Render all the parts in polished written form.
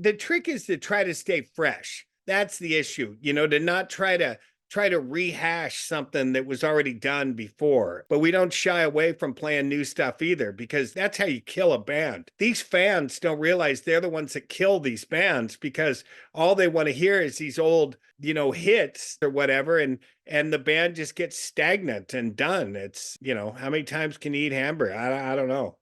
the trick is to try to stay fresh. That's the issue, to not try to rehash something that was already done before. But we don't shy away from playing new stuff either, because that's how you kill a band. These fans don't realize they're the ones that kill these bands, because all they want to hear is these old, hits or whatever, and the band just gets stagnant and done. It's, how many times can you eat hamburger? I don't know.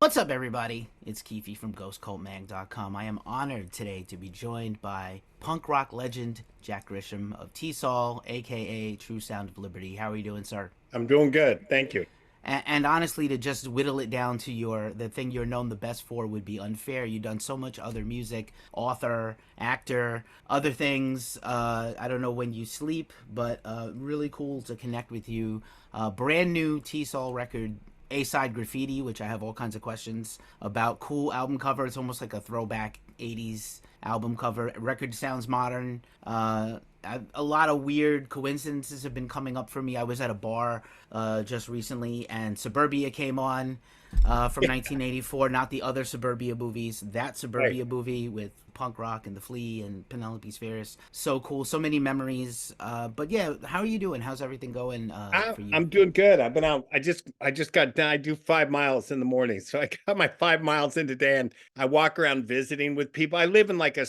What's up, everybody? It's Keefy from GhostCultMag.com. I am honored today to be joined by punk rock legend Jack Grisham of T.S.O.L, aka True Sound of Liberty. How are you doing, sir? I'm doing good, thank you. And honestly, to just whittle it down to the thing you're known the best for would be unfair. You've done so much other music, author, actor, other things. I don't know when you sleep, but really cool to connect with you. Brand new T.S.O.L record, Aside Graffiti, which I have all kinds of questions about. Cool album cover. It's almost like a throwback 80s album cover. Record sounds modern. A lot of weird coincidences have been coming up for me. I was at a bar just recently, and Suburbia came on from 1984. Not the other Suburbia movies. That Suburbia movie with punk rock and The Flea and Penelope Spheeris. So cool. So many memories. But yeah, how are you doing? How's everything going for you? I'm doing good. I've been out. I just got done. I do 5 miles in the morning. So I got my 5 miles in today, and I walk around visiting with people. I live in like a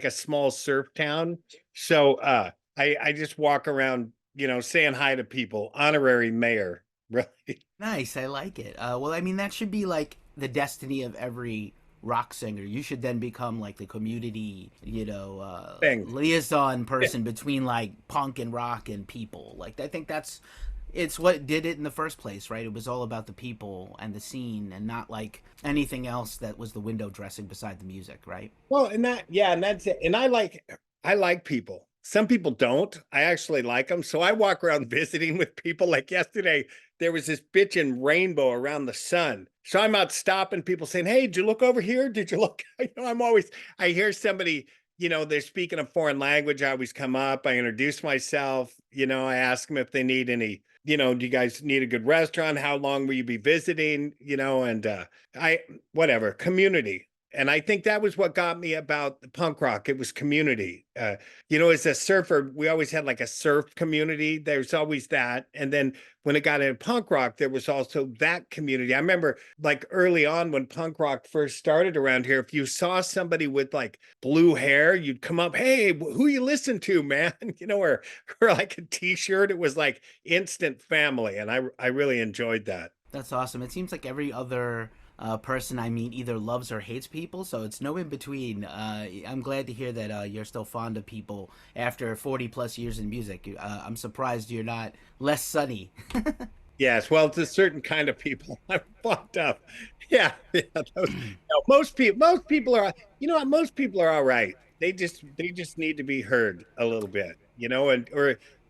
small surf town. So I just walk around, saying hi to people. Honorary mayor, really. Nice. I like it. Well, I mean, that should be like the destiny of every rock singer. You should then become like the community, liaison person between like punk and rock and people. Like, I think it's what did it in the first place, right? It was all about the people and the scene, and not like anything else that was the window dressing beside the music, right? Well, and that's it. And I like people. Some people don't. I actually like them. So I walk around visiting with people. Like yesterday, there was this bitchin' rainbow around the sun. So I'm out stopping people saying, hey, did you look over here? Did you look? I hear somebody, they're speaking a foreign language. I always come up. I introduce myself. I ask them if they need any, do you guys need a good restaurant? How long will you be visiting? Community. And I think that was what got me about the punk rock. It was community. As a surfer, we always had like a surf community. There's always that. And then when it got into punk rock, there was also that community. I remember like early on when punk rock first started around here, if you saw somebody with like blue hair, you'd come up, hey, who you listen to, man? Or like a t-shirt. It was like instant family. And I really enjoyed that. That's awesome. It seems like every other person I meet either loves or hates people, so it's no in between. I'm glad to hear that you're still fond of people after 40 plus years in music. I'm surprised you're not less sunny. Yes, well, it's a certain kind of people I'm fond of. Yeah, most people are. Most people are all right. They just need to be heard a little bit.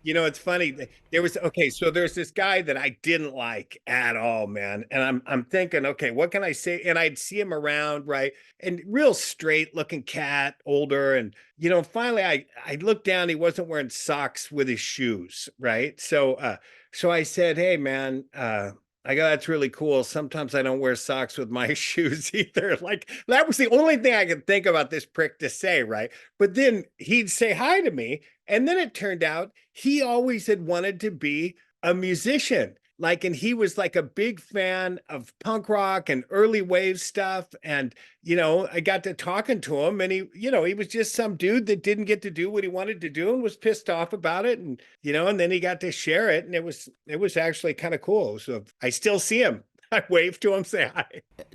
It's funny. So there's this guy that I didn't like at all, man. And I'm thinking, okay, what can I say? And I'd see him around, right? And real straight looking cat, older. And, finally I looked down, he wasn't wearing socks with his shoes, right? So I said, hey man, I go, that's really cool. Sometimes I don't wear socks with my shoes either. Like, that was the only thing I could think about this prick to say, right? But then he'd say hi to me. And then it turned out he always had wanted to be a musician. And he was like a big fan of punk rock and early wave stuff. And, I got to talking to him, and he was just some dude that didn't get to do what he wanted to do and was pissed off about it. And, and then he got to share it. And it was actually kind of cool. So I still see him. I wave to him, say hi.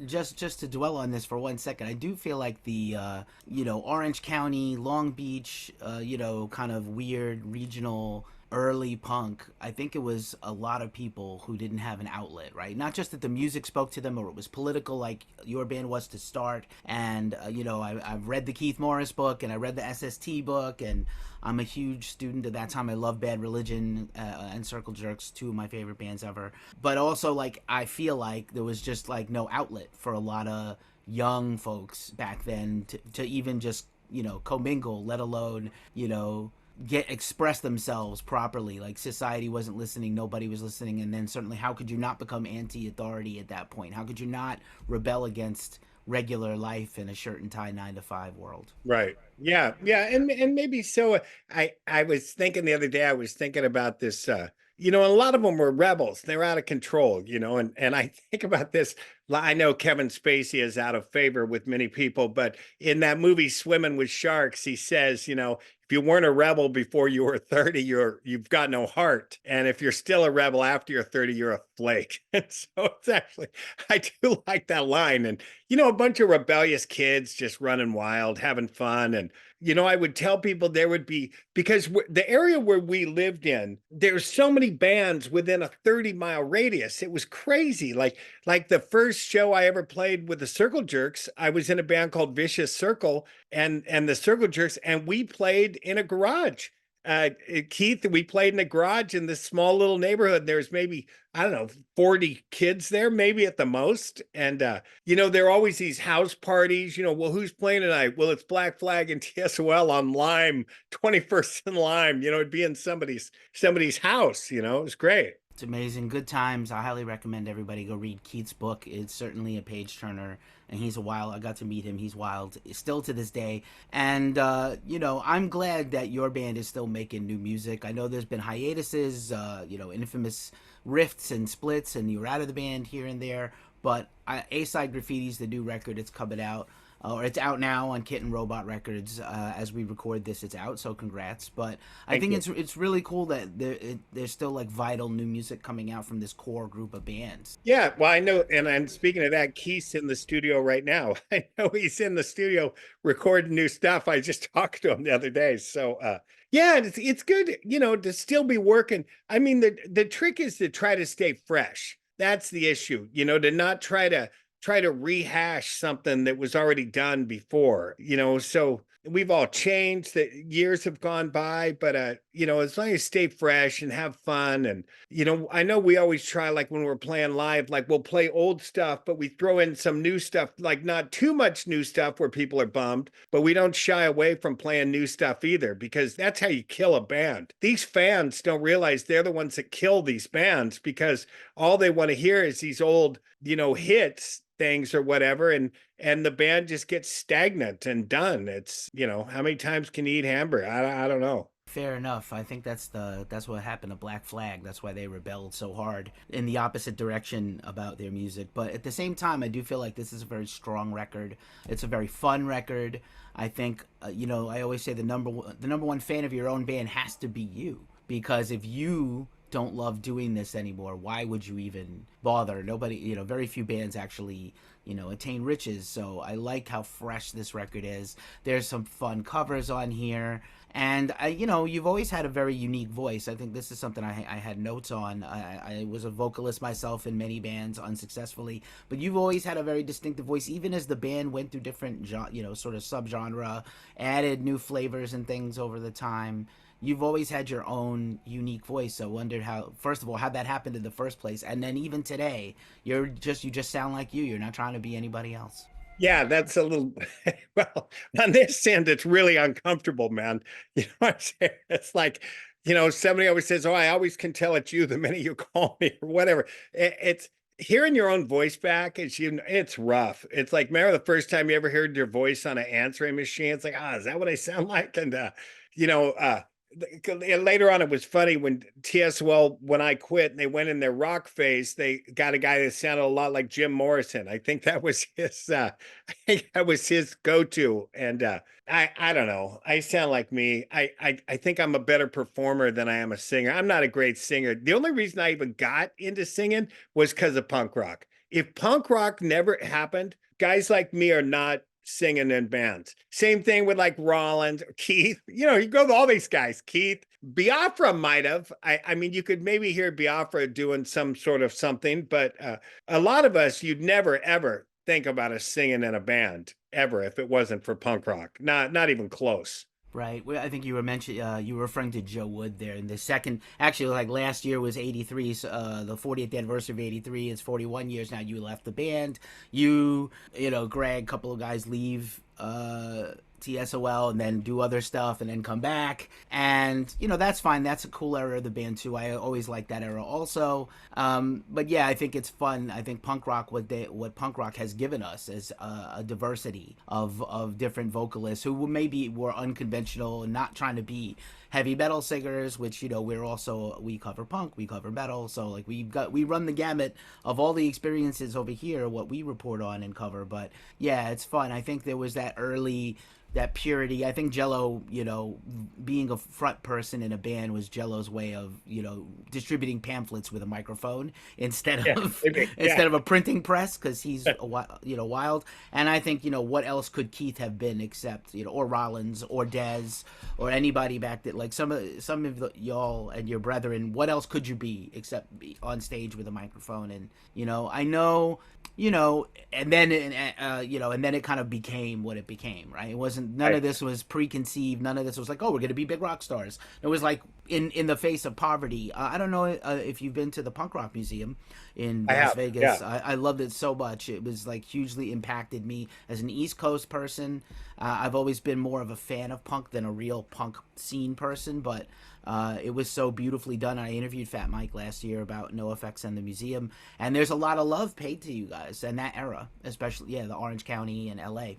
Just to dwell on this for 1 second, I do feel like the, Orange County, Long Beach, kind of weird regional early punk, I think it was a lot of people who didn't have an outlet, right? Not just that the music spoke to them or it was political like your band was to start. And, I've read the Keith Morris book and I read the SST book, and I'm a huge student of that time. I love Bad Religion and Circle Jerks, two of my favorite bands ever. But also, I feel like there was just, no outlet for a lot of young folks back then to even just, commingle, let alone, express themselves properly. Like society wasn't listening, nobody was listening, and then certainly how could you not become anti-authority at that point? How could you not rebel against regular life in a shirt and tie 9 to 5 world? Right. Yeah. Yeah. And maybe so. I was thinking the other day, I was thinking about this, a lot of them were rebels. They're out of control, and I think about this. I know Kevin Spacey is out of favor with many people, but in that movie Swimming with Sharks, he says, if you weren't a rebel before you were 30, you've got no heart. And if you're still a rebel after you're 30, you're a flake. And so it's actually, I do like that line. And a bunch of rebellious kids just running wild, having fun. And, I would tell people there would be, because the area where we lived in, there's so many bands within a 30-mile radius. It was crazy. Like the first show I ever played with the Circle Jerks, I was in a band called Vicious Circle and the Circle Jerks, and we played in a garage. Keith, we played in a garage in this small little neighborhood. There's maybe, I don't know, 40 kids there, maybe at the most. And, there are always these house parties, well, who's playing tonight? Well, it's Black Flag and TSOL on Lime, 21st and Lime, it'd be in somebody's house, it was great. It's amazing. Good times. I highly recommend everybody go read Keith's book. It's certainly a page turner, and he's a wild. I got to meet him. He's wild still to this day. And, I'm glad that your band is still making new music. I know there's been hiatuses, infamous rifts and splits, and you were out of the band here and there. But Aside Graffiti's the new record. It's coming out. Or it's out now on Kitten Robot Records. As we record this, it's out, so congrats. But I think it's really cool that there's still like vital new music coming out from this core group of bands. Yeah, well, I know, and I'm speaking of that, Keith's in the studio right now. I know he's in the studio recording new stuff. I just talked to him the other day. So yeah, it's good, to still be working. I mean, the trick is to try to stay fresh. That's the issue, to not try to rehash something that was already done before, so we've all changed, that years have gone by, but as long as you stay fresh and have fun. And I know we always try, like when we're playing live, like we'll play old stuff, but we throw in some new stuff, like not too much new stuff where people are bummed, but we don't shy away from playing new stuff either, because that's how you kill a band. These fans don't realize they're the ones that kill these bands, because all they want to hear is these old hits things or whatever, and the band just gets stagnant and done. It's how many times can you eat hamburger? I don't know. Fair enough. I think that's what happened to Black Flag. That's why they rebelled so hard in the opposite direction about their music. But at the same time, I do feel like this is a very strong record. It's a very fun record. I think I always say the number one fan of your own band has to be you, because if you don't love doing this anymore, why would you even bother? Nobody, very few bands actually, attain riches. So I like how fresh this record is. There's some fun covers on here. And, you've always had a very unique voice. I think this is something I had notes on. I was a vocalist myself in many bands unsuccessfully, but you've always had a very distinctive voice, even as the band went through different, sort of subgenre, added new flavors and things over the time. You've always had your own unique voice. So I wondered first of all, how that happened in the first place. And then even today, you just sound like you. You're not trying to be anybody else. Yeah, that's a little, well, on this end, it's really uncomfortable, man. You know what I'm saying? It's like, somebody always says, oh, I always can tell it's you the minute you call me or whatever. It's hearing your own voice back. It's rough. It's like, remember the first time you ever heard your voice on an answering machine? It's like, is that what I sound like? And, later on, it was funny when TSOL, when I quit and they went in their rock phase, they got a guy that sounded a lot like Jim Morrison. I think that was his go-to. And I don't know. I sound like me. I think I'm a better performer than I am a singer. I'm not a great singer. The only reason I even got into singing was because of punk rock. If punk rock never happened, guys like me are not singing in bands. Same thing with like Rollins, Keith. You go to all these guys. Keith, Biafra might have. I mean, you could maybe hear Biafra doing some sort of something, but a lot of us, you'd never ever think about us singing in a band ever if it wasn't for punk rock. Not even close. Right. Well, I think you were referring to Joe Wood there. And the second, actually, like last year was 83, the 40th anniversary of 83. It's 41 years now. You left the band. Greg, a couple of guys leave TSOL and then do other stuff and then come back. And, you know, that's fine. That's a cool era of the band, too. I always like that era also. But yeah, I think it's fun. I think punk rock, what punk rock has given us is a diversity of different vocalists who maybe were unconventional and not trying to be heavy metal singers, which, you know, we cover punk, we cover metal, so like we run the gamut of all the experiences over here, what we report on and cover. But yeah, it's fun. I think there was that purity. I think Jello, you know, being a front person in a band was Jello's way of, you know, distributing pamphlets with a microphone instead of a printing press, because he's you know, wild. And I think, you know, what else could Keith have been except, you know, or Rollins or Dez or anybody back that, like some of y'all and your brethren, what else could you be except be on stage with a microphone? And, you know, I know, you know, and then you know, and then it kind of became what it became, right? It wasn't, none of this was preconceived. None of this was like, oh, we're going to be big rock stars. It was like in the face of poverty. I don't know if you've been to the Punk Rock Museum in Las Vegas. Yeah. I loved it so much. It was like hugely impacted me as an East Coast person. I've always been more of a fan of punk than a real punk scene person, but it was so beautifully done. I interviewed Fat Mike last year about NoFX and the museum, and there's a lot of love paid to you guys and that era, especially the Orange County and LA.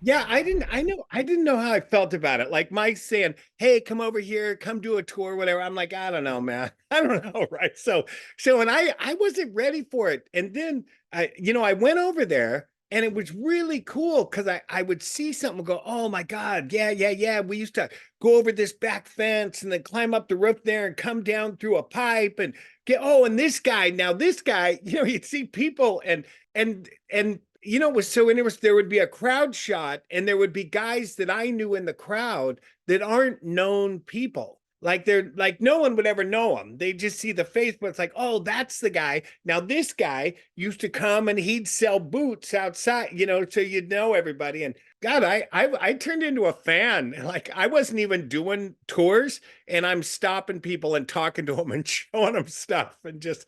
Yeah, I didn't know how I felt about it. Like Mike saying, "Hey, come over here, come do a tour, whatever." I'm like, I don't know, man. I don't know, right? So, and I wasn't ready for it. And then I went over there, and it was really cool because I would see something and go, "Oh my God, yeah. We used to go over this back fence and then climb up the roof there and come down through a pipe and and this guy, you'd see people and you know, it was so interesting. There would be a crowd shot, and there would be guys that I knew in the crowd that aren't known people. Like they're like no one would ever know them. They just see the face, but it's like, oh, that's the guy. Now this guy used to come and he'd sell boots outside, you know, so you'd know everybody. And God, I turned into a fan. Like I wasn't even doing tours, and I'm stopping people and talking to them and showing them stuff, and just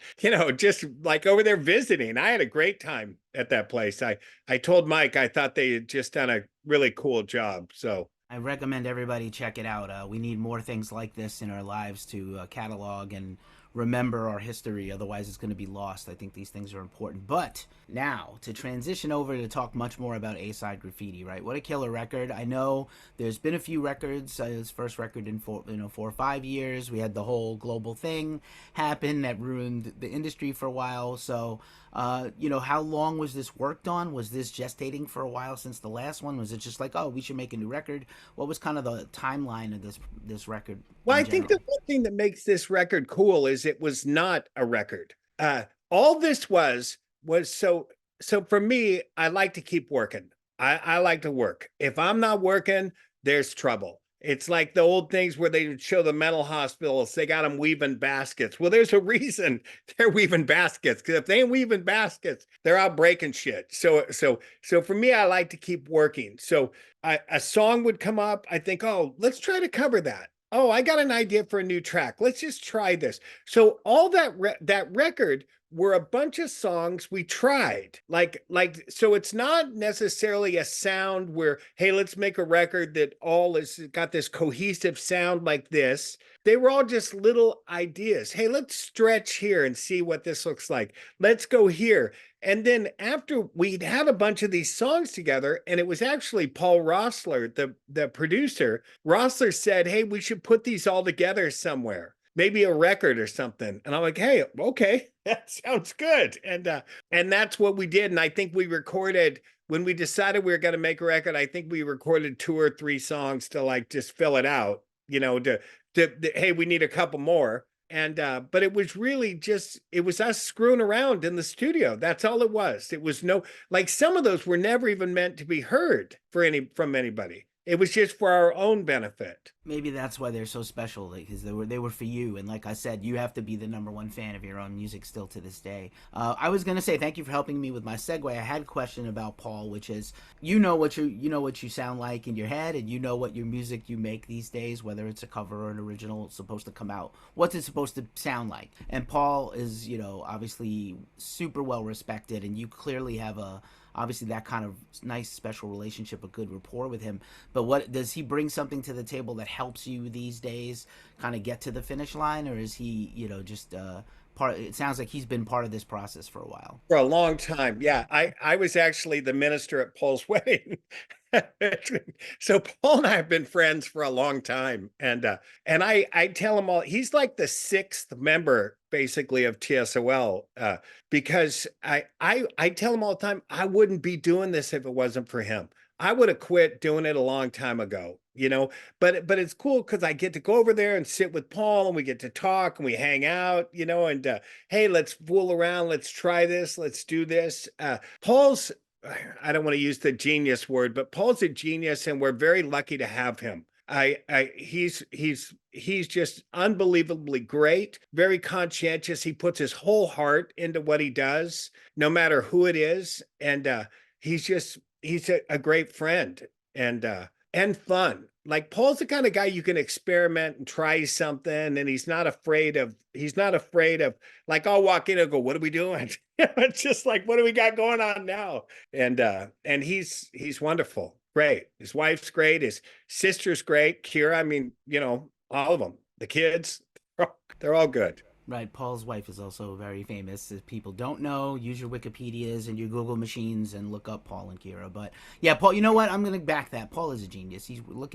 like over there visiting. I had a great time at that place. I told Mike I thought they had just done a really cool job. So I recommend everybody check it out. We need more things like this in our lives to catalog and remember our history. Otherwise, it's going to be lost. I think these things are important. But now, to transition over to talk much more about Aside Graffiti, right? What a killer record. I know there's been a few records. His first record in 4 or 5 years. We had the whole global thing happen that ruined the industry for a while. So, how long was this worked on? Was this gestating for a while since the last one? Was it just like, oh, we should make a new record? What was kind of the timeline of this record? Well, I think the one thing that makes this record cool is it was not a record. All this was so for me, I like to keep working. I like to work. If I'm not working, there's trouble. It's like the old things where they show the mental hospitals, they got them weaving baskets. Well, there's a reason they're weaving baskets, because if they ain't weaving baskets, they're out breaking shit. So for me, I like to keep working. So a song would come up. I think, oh, let's try to cover that. Oh, I got an idea for a new track. Let's just try this. So all that record were a bunch of songs we tried. So it's not necessarily a sound where, hey, let's make a record that all is got this cohesive sound like this. They were all just little ideas. Hey, let's stretch here and see what this looks like. Let's go here. And then after we'd had a bunch of these songs together, and it was actually Paul Roessler, the producer, Roessler said, hey, we should put these all together somewhere, maybe a record or something. And I'm like, hey, okay, that sounds good. And that's what we did. And I think we recorded, when we decided we were going to make a record, I think we recorded 2 or 3 songs to like just fill it out, hey, we need a couple more. And but it was really just, it was us screwing around in the studio. That's all it was. It was some of those were never even meant to be heard from anybody. It was just for our own benefit. Maybe that's why they're so special, because they were for you. And like I said, you have to be the #1 fan of your own music still to this day. I was gonna say thank you for helping me with my segue. I had a question about Paul, which is what you sound like in your head, and what your music you make these days, whether it's a cover or an original, it's supposed to come out. What's it supposed to sound like? And Paul is obviously super well respected, and you clearly have a obviously that kind of nice special relationship, a good rapport with him. But what does he bring something to the table that helps you these days kind of get to the finish line, or is he, just part? It sounds like he's been part of this process for a while. For a long time. Yeah, I was actually the minister at Paul's wedding. So Paul and I have been friends for a long time, and I tell him all, he's like the sixth member basically of TSOL, because I tell him all the time, I wouldn't be doing this if it wasn't for him. I would have quit doing it a long time ago, but it's cool because I get to go over there and sit with Paul, and we get to talk and we hang out, and hey, let's fool around, let's try this, let's do this. Paul's, I don't want to use the genius word, but Paul's a genius, and we're very lucky to have him. He's just unbelievably great, very conscientious. He puts his whole heart into what he does, no matter who it is, and he's a great friend, and fun. Like Paul's the kind of guy you can experiment and try something, and he's not afraid of like, I'll walk in and go, what are we doing? It's just like, what do we got going on now? And he's wonderful. Great. His wife's great. His sister's great. Kira, I mean, all of them. The kids, they're all good. Right, Paul's wife is also very famous. If people don't know, use your Wikipedias and your Google machines and look up Paul and Kira. But yeah, Paul, you know what? I'm gonna back that. Paul is a genius. He's look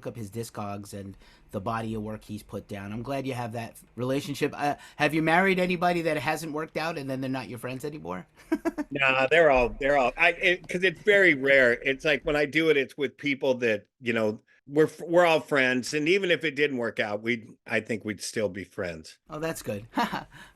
up his discogs and the body of work he's put down. I'm glad you have that relationship. Have you married anybody that hasn't worked out and then they're not your friends anymore? No, they're all because it's very rare. It's like when I do it, it's with people that, we're all friends, and even if it didn't work out, I think we'd still be friends. Oh, that's good.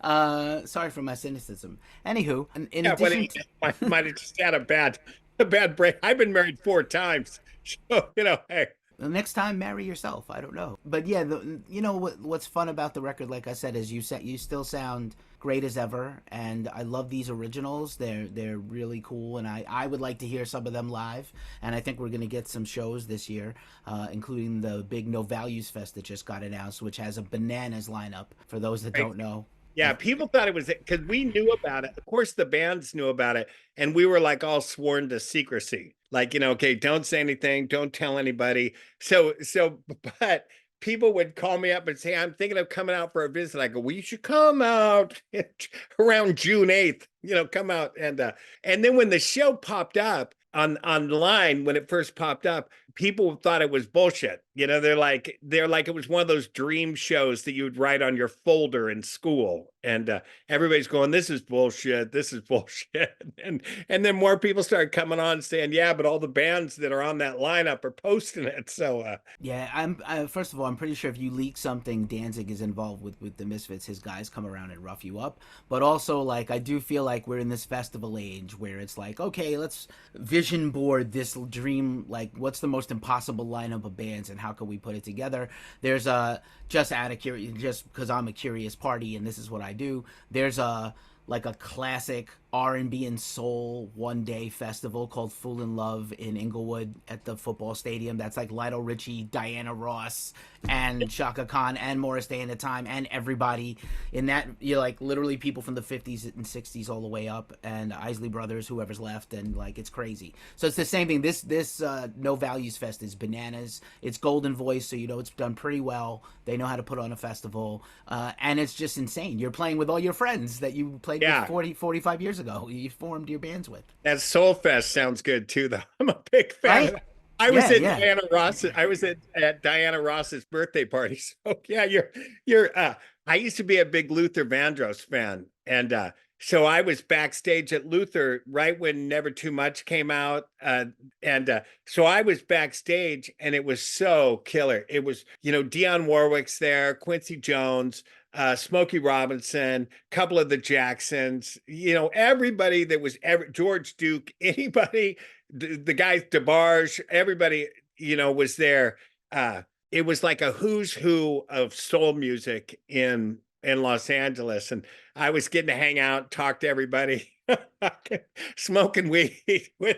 Sorry for my cynicism. Anywho, in Yeah, addition to, I might have just had a bad break. I've been married 4 times, so hey. the next time, marry yourself. I don't know, but yeah, what's fun about the record, like I said, is you still sound great as ever, and I love these originals. They're really cool, and I would like to hear some of them live. And I think we're gonna get some shows this year, including the big No Values Fest that just got announced, which has a bananas lineup. For those that don't know. Yeah, people thought it was because we knew about it. Of course, the bands knew about it, and we were like all sworn to secrecy. Like, okay, don't say anything, don't tell anybody. But people would call me up and say, I'm thinking of coming out for a visit. I go, well, you should come out around June 8th, come out. And then when the show popped up online, when it first popped up, people thought it was bullshit. They're like it was one of those dream shows that you would write on your folder in school, and everybody's going, this is bullshit, this is bullshit. And then more people started coming on saying, yeah, but all the bands that are on that lineup are posting it. So yeah, first of all, I'm pretty sure if you leak something Danzig is involved with the Misfits, his guys come around and rough you up. But also, like, I do feel like we're in this festival age where it's like, okay, let's vision board this dream, like, what's the most impossible lineup of bands and how can we put it together. There's just out of curiosity, just because I'm a curious party and this is what I do, there's a classic R&B and soul one-day festival called Fool in Love in Inglewood at the football stadium. That's like Lionel Richie, Diana Ross, and Shaka Khan, and Morris Day and the Time, and everybody in that. Like literally people from the 50s and 60s all the way up, and Isley Brothers, whoever's left, and like it's crazy. So it's the same thing. This No Values Fest is bananas. It's Golden Voice, so it's done pretty well. They know how to put on a festival, and it's just insane. You're playing with all your friends that you played with 45 years ago. You formed your bands with. That Soul Fest sounds good too, though. I'm a big fan. Right? I was Diana Ross. I was at Diana Ross's birthday party. So yeah, you're. I used to be a big Luther Vandross fan, and so I was backstage at Luther right when Never Too Much came out, and so I was backstage, and it was so killer. It was Dionne Warwick's there, Quincy Jones, Smokey Robinson, couple of the Jacksons, everybody that was George Duke, anybody, the guys, DeBarge, everybody, was there. It was like a who's who of soul music in Los Angeles. And I was getting to hang out, talk to everybody, smoking weed with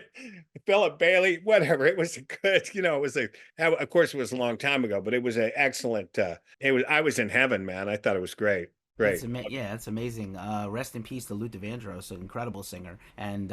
Philip Bailey, whatever. It was of course it was a long time ago, but it was an excellent, I was in heaven, man. I thought it was great. Great. Yeah, that's amazing. Rest in peace to Luther Vandross, an incredible singer, and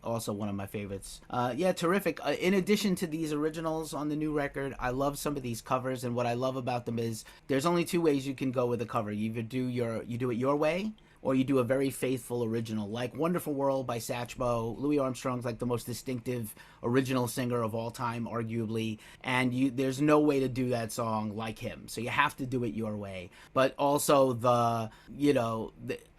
also one of my favorites. Yeah, terrific. In addition to these originals on the new record, I love some of these covers, and what I love about them is there's only two ways you can go with a cover. You either you do it your way, or you do a very faithful original, like "Wonderful World" by Satchmo. Louis Armstrong's like the most distinctive original singer of all time, arguably, and there's no way to do that song like him. So you have to do it your way. But also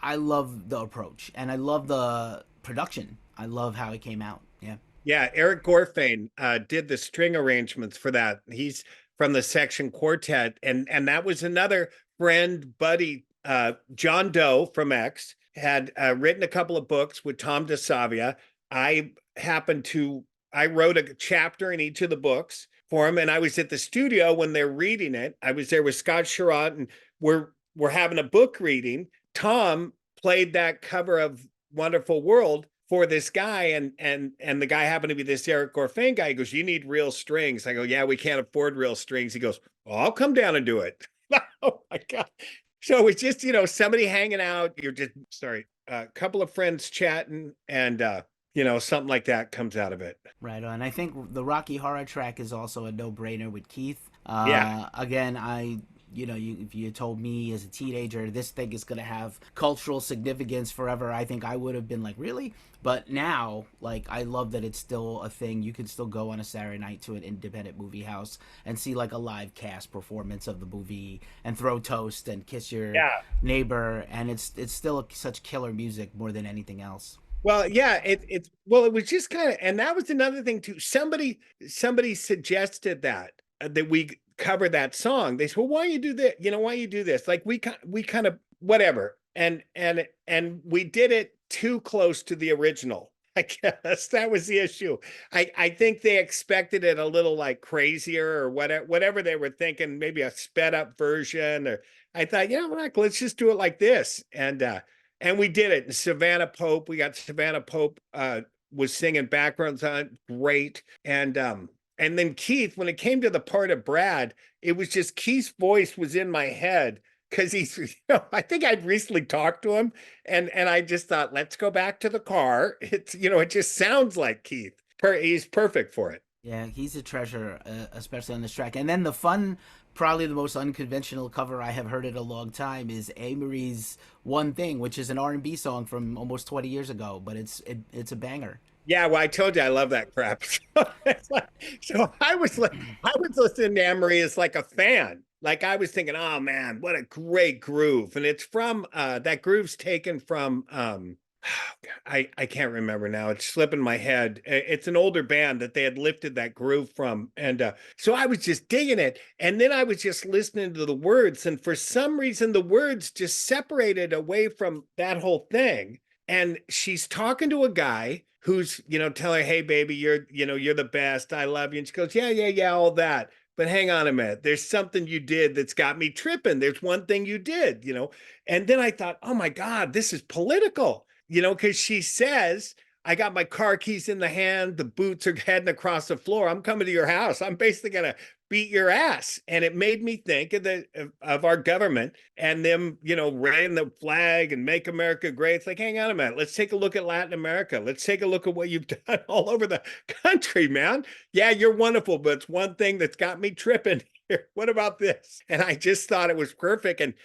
I love the approach, and I love the production. I love how it came out. Yeah. Yeah, Eric Gorfain did the string arrangements for that. He's from the Section Quartet, and that was another friend, buddy. John Doe from X had written a couple of books with Tom DeSavia. I wrote a chapter in each of the books for him, and I was at the studio when they're reading it. I was there with Scott Sherratt, and we're having a book reading. Tom played that cover of Wonderful World for this guy, and the guy happened to be this Eric Gorfain guy. He goes, "You need real strings." I go, "Yeah, we can't afford real strings." He goes, "Well, I'll come down and do it." Oh my God. So it's just, somebody hanging out. A couple of friends chatting, and something like that comes out of it. Right on. I think the Rocky Horror track is also a no-brainer with Keith. Yeah. Again, if you told me as a teenager this thing is going to have cultural significance forever, I think I would have been like, really? But now, like, I love that it's still a thing. You can still go on a Saturday night to an independent movie house and see like a live cast performance of the movie and throw toast and kiss your neighbor, and it's still such killer music more than anything else. Well, yeah, it was just kind of, and that was another thing too. Somebody suggested that we cover that song. They said, "Well, why you do that? Why you do this?" Like we kind of whatever, and we did it too close to the original. I guess that was the issue. I think they expected it a little like crazier or whatever they were thinking, maybe a sped up version. Or I thought, let's just do it like this, and we did it. And we got Savannah Pope was singing backgrounds on it, great. And then Keith, when it came to the part of Brad, it was just Keith's voice was in my head because he's, I think I'd recently talked to him, and I just thought, let's go back to the car. It's, it just sounds like Keith. He's perfect for it. Yeah, he's a treasure, especially on this track. And then probably the most unconventional cover I have heard in a long time is A-Marie's "One Thing," which is an R&B song from almost 20 years ago, but it's a banger. Yeah, well, I told you I love that crap. So I was listening to Anne-Marie as like a fan. Like I was thinking, oh man, what a great groove. And it's from that groove's taken from I can't remember now. It's slipping my head. It's an older band that they had lifted that groove from. And so I was just digging it. And then I was just listening to the words. And for some reason, the words just separated away from that whole thing. And she's talking to a guy who's, telling her, "Hey, baby, you're the best. I love you." And she goes, yeah, all that. But hang on a minute. There's something you did that's got me tripping. There's one thing you did, And then I thought, oh my God, this is political, because she says, "I got my car keys in the hand. The boots are heading across the floor. I'm coming to your house. I'm basically going to beat your ass." And it made me think of our government and them, raising the flag and "Make America Great." It's like, hang on a minute. Let's take a look at Latin America. Let's take a look at what you've done all over the country, man. Yeah, you're wonderful, but it's one thing that's got me tripping here. What about this? And I just thought it was perfect. And,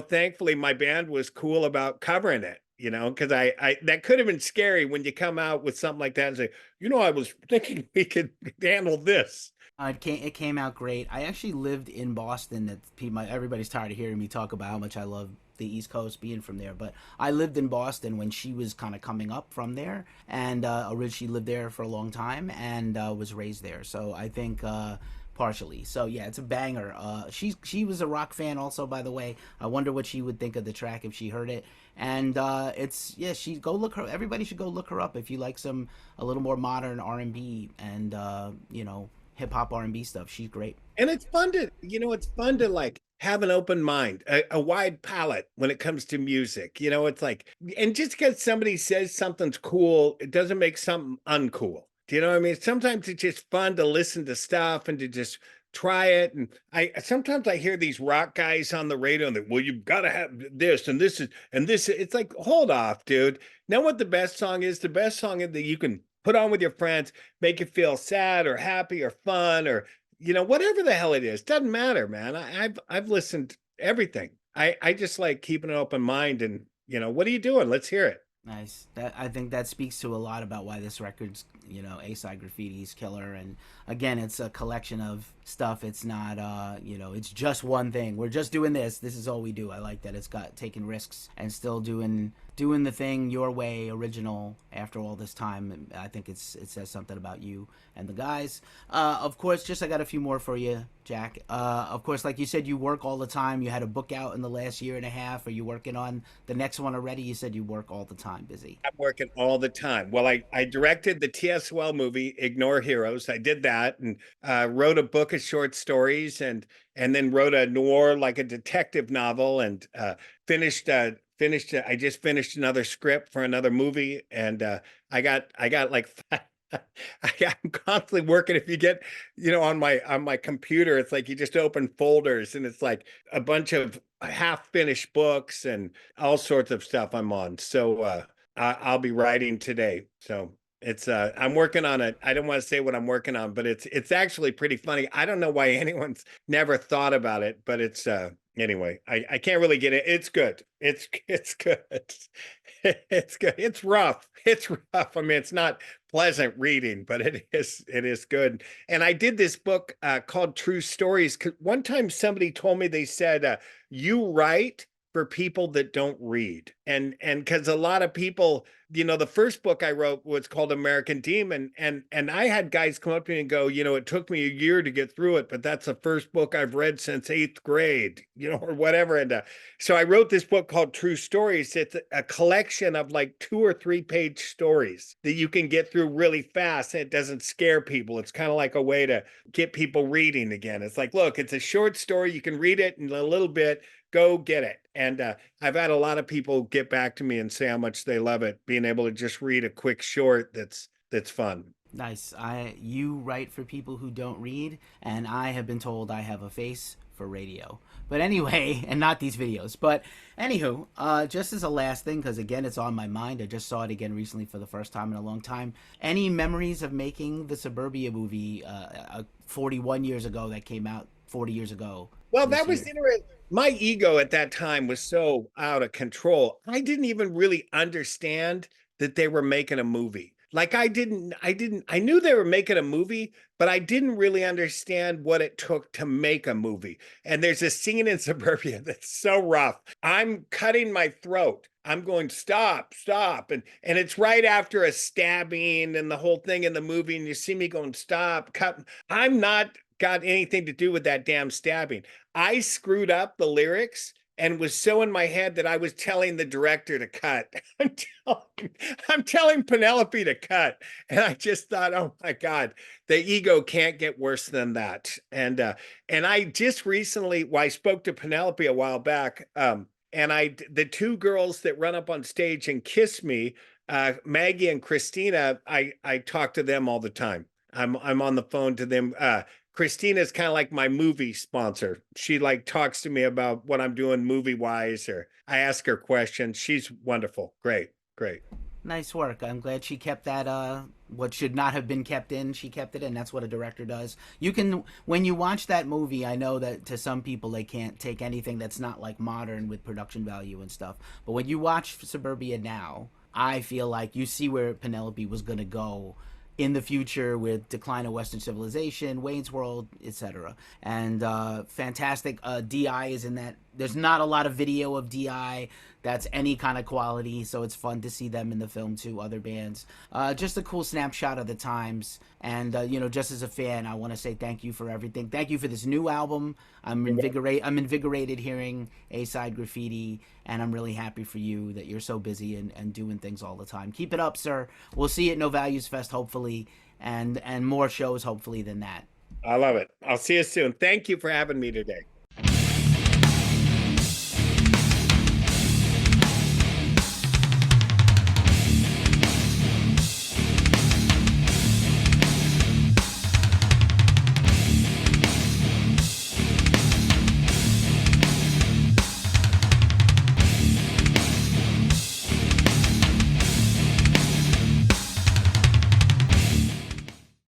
thankfully my band was cool about covering it. Because I that could have been scary when you come out with something like that and say, I was thinking we could handle this. It came out great. I actually lived in Boston. Everybody's tired of hearing me talk about how much I love the East Coast, being from there. But I lived in Boston when she was kind of coming up from there, and originally lived there for a long time and was raised there. So I think partially. So yeah, it's a banger. She was a rock fan also, by the way. I wonder what she would think of the track if she heard it. And everybody should go look her up if you like a little more modern R&B and hip hop R&B stuff. She's great. And it's fun to like have an open mind, a wide palette when it comes to music. It's like, and just because somebody says something's cool, it doesn't make something uncool. Do you know what I mean? Sometimes it's just fun to listen to stuff and to just try it. And I sometimes I hear these rock guys on the radio and they, well, you've got to have this and this is and this. It's like, hold off, dude. Know what the best song is? The best song is that you can put on with your friends, make you feel sad or happy or fun or whatever the hell it is. Doesn't matter, man. I've listened to everything. I just like keeping an open mind and what are you doing? Let's hear it. Nice. That I think that speaks to a lot about why this record's, Aside Graffiti's killer. And again, it's a collection of stuff. It's not, it's just one thing. We're just doing this. This is all we do. I like that it's got taking risks and still doing the thing your way, original after all this time. I think it says something about you and the guys. Of course, I got a few more for you, Jack. Of course, like you said, you work all the time. You had a book out in the last year and a half. Are you working on the next one already? You said you work all the time, busy. I'm working all the time. Well, I directed the TSOL movie, Ignore Heroes. I did that and wrote a book of short stories and then wrote a noir, like a detective novel, and finished. I just finished another script for another movie, and I got like I'm constantly working. If you get, on my computer, it's like you just open folders and it's like a bunch of half finished books and all sorts of stuff I'm on. So I'll be writing today. So it's I'm working on it. I don't want to say what I'm working on, but it's actually pretty funny. I don't know why anyone's never thought about it, but it's anyway, I can't really get it. It's good. It's good. It's good. It's rough. It's rough. I mean, it's not pleasant reading, but it is good. And I did this book called True Stories. One time somebody told me, they said, you write for people that don't read. And because a lot of people, the first book I wrote was called American Demon. And I had guys come up to me and go, it took me a year to get through it, but that's the first book I've read since 8th grade, or whatever. And so I wrote this book called True Stories. It's a collection of like 2 or 3 page stories that you can get through really fast. And it doesn't scare people. It's kind of like a way to get people reading again. It's like, look, it's a short story. You can read it in a little bit. Go get it. And I've had a lot of people get back to me and say how much they love it, being able to just read a quick short that's fun. Nice. You write for people who don't read, and I have been told I have a face for radio. But anyway, and not these videos. But anywho, just as a last thing, because again, it's on my mind. I just saw it again recently for the first time in a long time. Any memories of making the Suburbia movie 41 years ago that came out 40 years ago? Well, that was interesting. My ego at that time was so out of control. I didn't even really understand that they were making a movie. Like I knew they were making a movie, but I didn't really understand what it took to make a movie. And there's a scene in Suburbia that's so rough. I'm cutting my throat. I'm going, stop. And it's right after a stabbing and the whole thing in the movie. And you see me going, stop, cut. I'm not got anything to do with that damn stabbing. I screwed up the lyrics and was so in my head that I was telling the director to cut. I'm telling Penelope to cut. And I just thought, oh my God, the ego can't get worse than that. And I just recently, I spoke to Penelope a while back, and the 2 girls that run up on stage and kiss me, Maggie and Christina, I talk to them all the time. I'm on the phone to them. Christina's kind of like my movie sponsor. She like talks to me about what I'm doing movie wise, or I ask her questions. She's wonderful. Great. Nice work. I'm glad she kept that, what should not have been kept in, she kept it in. That's what a director does. You can, when you watch that movie, I know that to some people they can't take anything that's not like modern with production value and stuff. But when you watch Suburbia now, I feel like you see where Penelope was going to go in the future with decline of Western civilization, Wayne's World, etc. And fantastic. DI is in that. There's not a lot of video of DI that's any kind of quality, so it's fun to see them in the film too, other bands. Just a cool snapshot of the times. And, just as a fan, I want to say thank you for everything. Thank you for this new album. I'm invigorated hearing Aside Graffiti, and I'm really happy for you that you're so busy and doing things all the time. Keep it up, sir. We'll see you at No Values Fest, hopefully, and more shows, hopefully, than that. I love it. I'll see you soon. Thank you for having me today.